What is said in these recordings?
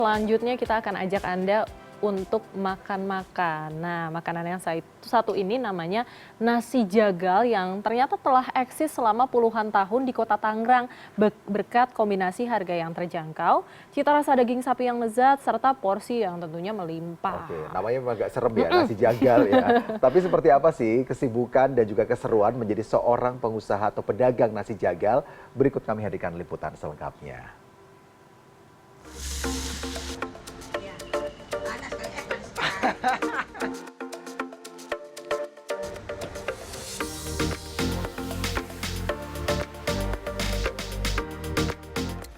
Selanjutnya kita akan ajak Anda untuk makan-makan. Nah, makanan yang satu ini namanya nasi jagal yang ternyata telah eksis selama puluhan tahun di kota Tangerang berkat kombinasi harga yang terjangkau, cita rasa daging sapi yang lezat, serta porsi yang tentunya melimpah. Oke, namanya agak serem ya, nasi jagal ya. Tapi seperti apa sih kesibukan dan juga keseruan menjadi seorang pengusaha atau pedagang nasi jagal? Berikut kami hadirkan liputan selengkapnya.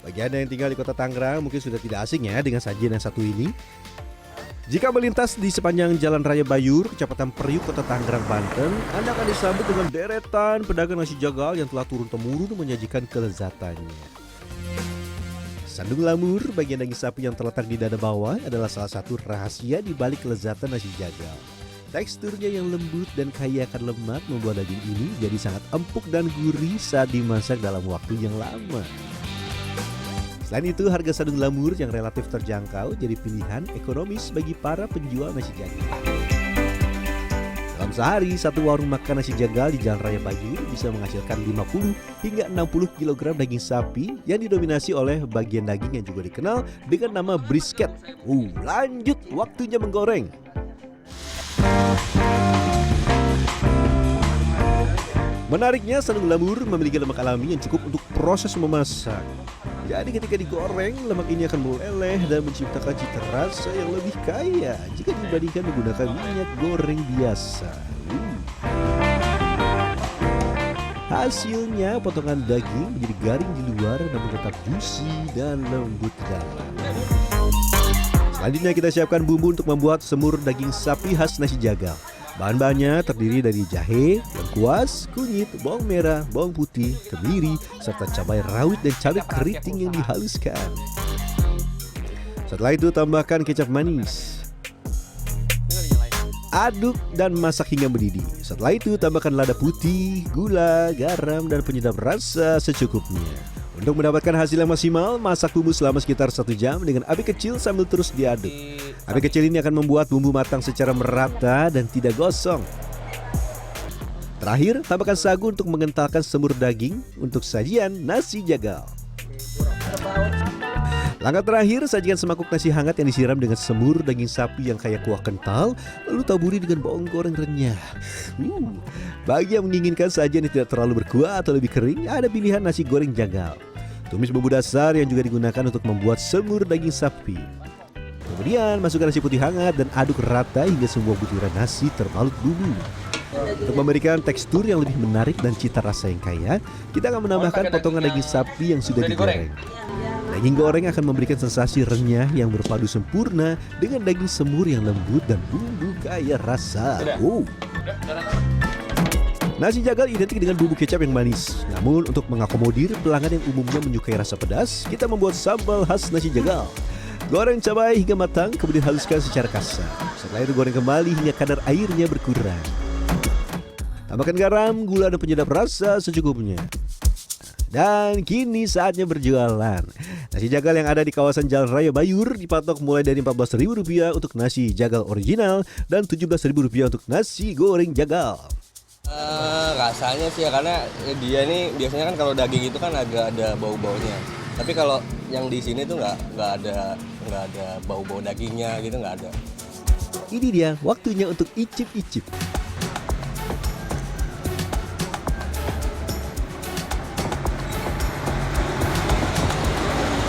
Bagi Anda yang tinggal di kota Tangerang mungkin sudah tidak asing ya dengan sajian yang satu ini. Jika melintas di sepanjang Jalan Raya Bayur, Kecamatan Periuk, Kota Tangerang, Banten, Anda akan disambut dengan deretan pedagang nasi jagal yang telah turun-temurun menyajikan kelezatannya. Sandung lamur, bagian daging sapi yang terletak di dada bawah, adalah salah satu rahasia di balik kelezatan nasi jagal. Teksturnya yang lembut dan kaya akan lemak membuat daging ini jadi sangat empuk dan gurih saat dimasak dalam waktu yang lama. Selain itu, harga sandung lamur yang relatif terjangkau jadi pilihan ekonomis bagi para penjual nasi jagal. Dalam sehari, satu warung makan nasi jagal di Jalan Raya Bayur bisa menghasilkan 50 hingga 60 kg daging sapi yang didominasi oleh bagian daging yang juga dikenal dengan nama brisket. Lanjut, waktunya menggoreng. Menariknya, sandung lamur memiliki lemak alami yang cukup untuk proses memasak. Jadi ketika digoreng, lemak ini akan meleleh dan menciptakan cita rasa yang lebih kaya jika dibandingkan menggunakan minyak goreng biasa. Hasilnya, potongan daging menjadi garing di luar namun tetap juicy dan lembut di dalam. Selanjutnya kita siapkan bumbu untuk membuat semur daging sapi khas nasi jagal. Bahan-bahannya terdiri dari jahe, lengkuas, kunyit, bawang merah, bawang putih, kemiri, serta cabai rawit dan cabai keriting yang dihaluskan. Setelah itu tambahkan kecap manis. Aduk dan masak hingga mendidih. Setelah itu tambahkan lada putih, gula, garam, dan penyedap rasa secukupnya. Untuk mendapatkan hasil yang maksimal, masak bumbu selama sekitar 1 jam dengan api kecil sambil terus diaduk. Api kecil ini akan membuat bumbu matang secara merata dan tidak gosong. Terakhir, tambahkan sagu untuk mengentalkan semur daging untuk sajian nasi jagal. Langkah terakhir, sajikan semangkuk nasi hangat yang disiram dengan semur daging sapi yang kaya kuah kental, lalu taburi dengan bawang goreng renyah. Bagi yang menginginkan sajian yang tidak terlalu berkuah atau lebih kering, ada pilihan nasi goreng jagal. Tumis bumbu dasar yang juga digunakan untuk membuat semur daging sapi. Kemudian masukkan nasi putih hangat dan aduk rata hingga semua butiran nasi terbalut bumbu. Untuk memberikan tekstur yang lebih menarik dan cita rasa yang kaya, kita akan menambahkan potongan daging sapi yang sudah digoreng. Daging goreng akan memberikan sensasi renyah yang berpadu sempurna dengan daging semur yang lembut dan bumbu kaya rasa. Nasi jagal identik dengan bumbu kecap yang manis. Namun untuk mengakomodir pelanggan yang umumnya menyukai rasa pedas, kita membuat sambal khas nasi jagal. Goreng cabai hingga matang, kemudian haluskan secara kasar. Setelah itu goreng kembali hingga kadar airnya berkurang. Tambahkan garam, gula, dan penyedap rasa secukupnya. Dan kini saatnya berjualan. Nasi jagal yang ada di kawasan Jalan Raya Bayur dipatok mulai dari Rp14.000 untuk nasi jagal original dan Rp17.000 untuk nasi goreng jagal. Rasanya sih ya, karena dia nih biasanya kan kalau daging itu kan agak ada bau-baunya. Tapi kalau yang di sini tuh nggak ada bau-bau dagingnya gitu, nggak ada. Ini dia waktunya untuk icip-icip.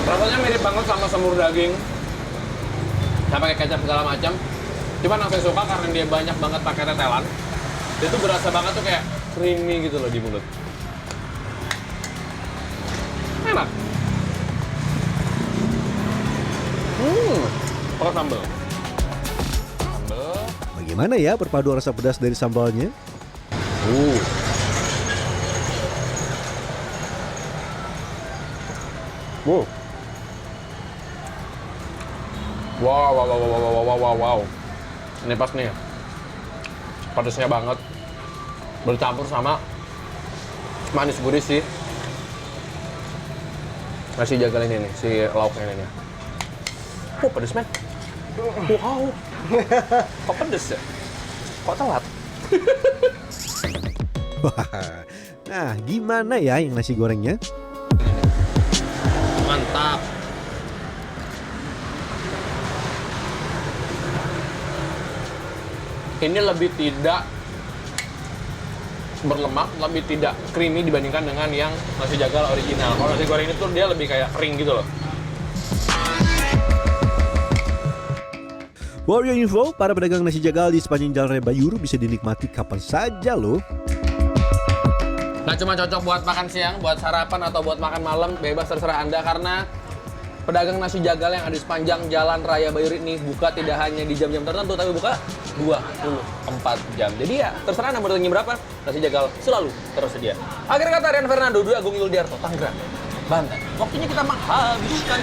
Rasanya mirip banget sama semur daging, saya pakai kecap segala macam. Cuman yang saya suka karena dia banyak banget pakai tetelan, dia tuh berasa banget tuh kayak creamy gitu loh di mulut. Enak. Pakai sambal. Bagaimana ya perpaduan rasa pedas dari sambalnya? Wow. Ini pas nih. Pedasnya banget. Bercampur sama manis gurih sih. Nasi jagal ini nih, si lauknya ini nih. Pedes men. Wow. Kok pedes ya? Kok telat? Wah, nah gimana ya yang nasi gorengnya? Mantap. Ini lebih tidak berlemak, lebih tidak creamy dibandingkan dengan yang nasi jagal original. Kalau nasi goreng ini tuh dia lebih kayak kering gitu loh. Warrior Info, para pedagang nasi jagal di sepanjang Jalan Raya Bayur bisa dinikmati kapan saja loh. Nggak cuma cocok buat makan siang, buat sarapan atau buat makan malam, bebas terserah Anda karena pedagang nasi jagal yang ada di sepanjang Jalan Raya Bayur ini buka tidak hanya di jam-jam tertentu, tapi buka 24 jam. Jadi ya, terserah Anda mau datang jam berapa, nasi jagal selalu tersedia. Akhir kata, Rian Fernando, Dwi Agung Yuldiarto, Tangerang, Banten. Waktunya kita menghabiskan